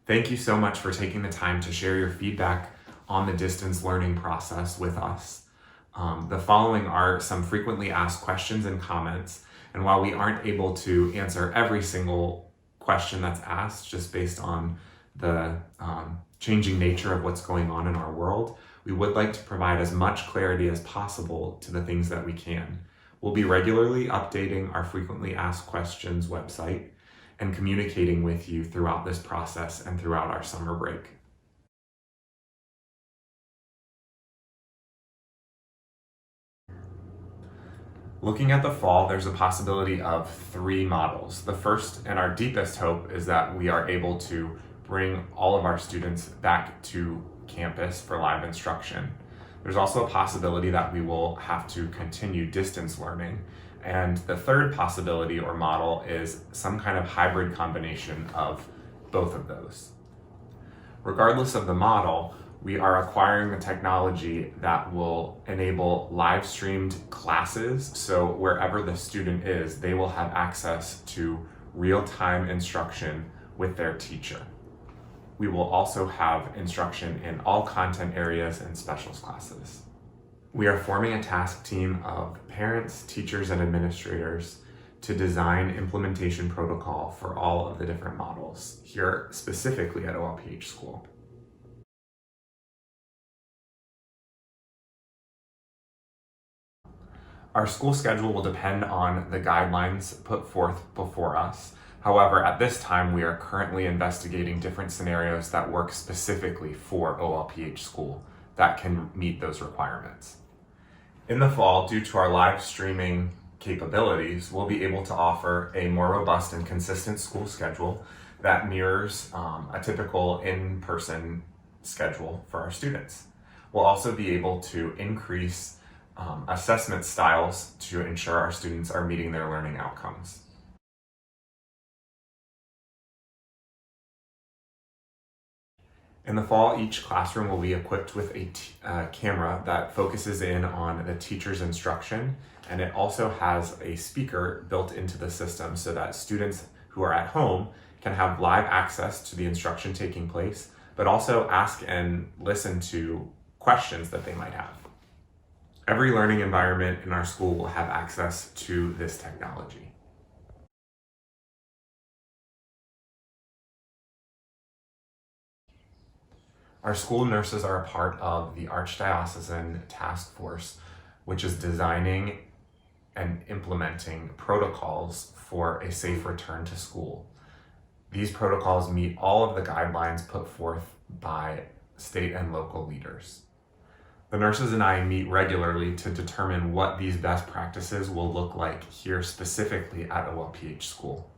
Thank you so much for taking the time to share your feedback on the distance learning process with us. The following are some frequently asked questions and comments, and while we aren't able to answer every single question that's asked just based on the changing nature of what's going on in our world, we would like to provide as much clarity as possible to the things that we can. We'll be regularly updating our frequently asked questions website and communicating with you throughout this process and throughout our summer break. Looking at the fall, there's a possibility of 3 models. The first and our deepest hope is that we are able to bring all of our students back to campus for live instruction. There's also a possibility that we will have to continue distance learning. And the third possibility or model is some kind of hybrid combination of both of those. Regardless of the model, we are acquiring the technology that will enable live streamed classes. So wherever the student is, they will have access to real-time instruction with their teacher. We will also have instruction in all content areas and specials classes. We are forming a task team of parents, teachers, and administrators to design implementation protocol for all of the different models here specifically at OLPH School. Our school schedule will depend on the guidelines put forth before us. However, at this time, we are currently investigating different scenarios that work specifically for OLPH School that can meet those requirements. In the fall, due to our live streaming capabilities, we'll be able to offer a more robust and consistent school schedule that mirrors a typical in-person schedule for our students. We'll also be able to increase assessment styles to ensure our students are meeting their learning outcomes. In the fall, each classroom will be equipped with a camera that focuses in on the teacher's instruction, and it also has a speaker built into the system so that students who are at home can have live access to the instruction taking place, but also ask and listen to questions that they might have. Every learning environment in our school will have access to this technology. Our school nurses are a part of the Archdiocesan Task Force, which is designing and implementing protocols for a safe return to school. These protocols meet all of the guidelines put forth by state and local leaders. The nurses and I meet regularly to determine what these best practices will look like here specifically at OLPH School.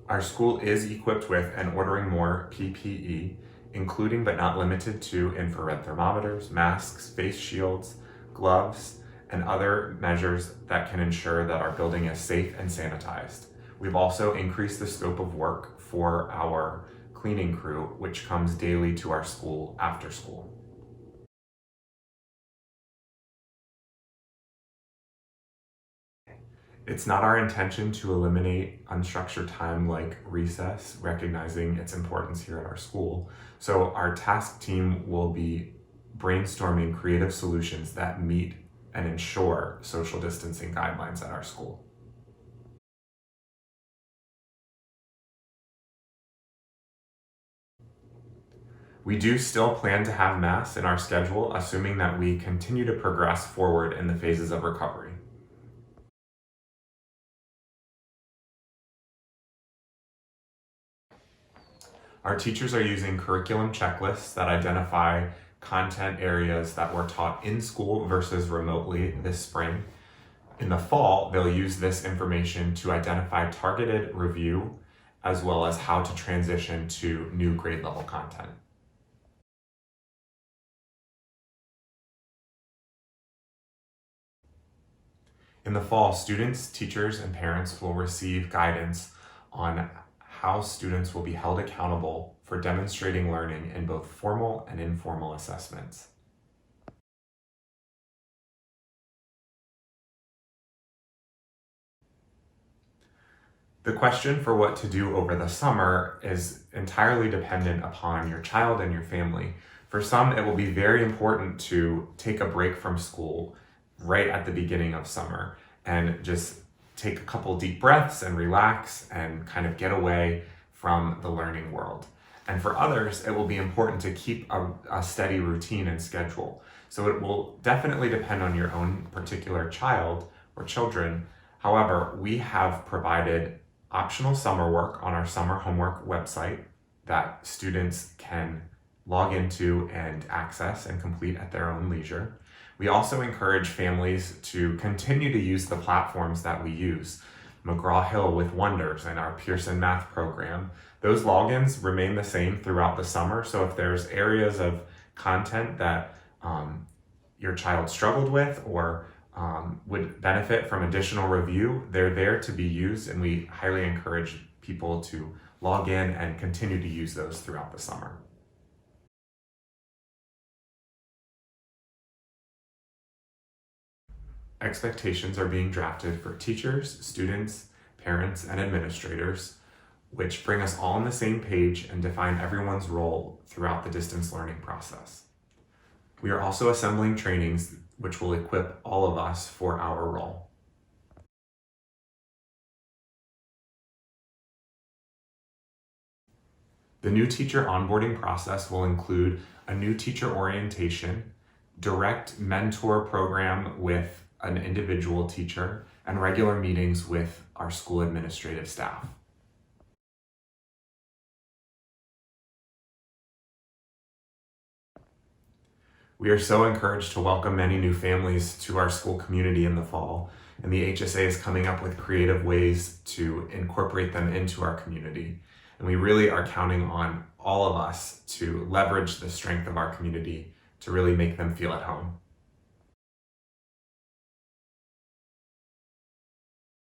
Our school is equipped with and ordering more PPE, including but not limited to infrared thermometers, masks, face shields, gloves, and other measures that can ensure that our building is safe and sanitized. We've also increased the scope of work for our cleaning crew, which comes daily to our school after school. It's not our intention to eliminate unstructured time like recess, recognizing its importance here at our school. So our task team will be brainstorming creative solutions that meet and ensure social distancing guidelines at our school. We do still plan to have Mass in our schedule, assuming that we continue to progress forward in the phases of recovery. Our teachers are using curriculum checklists that identify content areas that were taught in school versus remotely this spring. In the fall, they'll use this information to identify targeted review as well as how to transition to new grade level content. In the fall, students, teachers, and parents will receive guidance on how students will be held accountable for demonstrating learning in both formal and informal assessments. The question for what to do over the summer is entirely dependent upon your child and your family. For some, it will be very important to take a break from school right at the beginning of summer and just take a couple deep breaths and relax and kind of get away from the learning world. And for others, it will be important to keep a steady routine and schedule. So it will definitely depend on your own particular child or children. However, we have provided optional summer work on our summer homework website that students can log into and access and complete at their own leisure. We also encourage families to continue to use the platforms that we use. McGraw-Hill with Wonders and our Pearson Math program. Those logins remain the same throughout the summer, so if there's areas of content that your child struggled with or would benefit from additional review, they're there to be used, and we highly encourage people to log in and continue to use those throughout the summer. Expectations are being drafted for teachers, students, parents, and administrators, which bring us all on the same page and define everyone's role throughout the distance learning process. We are also assembling trainings which will equip all of us for our role. The new teacher onboarding process will include a new teacher orientation, direct mentor program with an individual teacher, and regular meetings with our school administrative staff. We are so encouraged to welcome many new families to our school community in the fall, and the HSA is coming up with creative ways to incorporate them into our community. And we really are counting on all of us to leverage the strength of our community to really make them feel at home.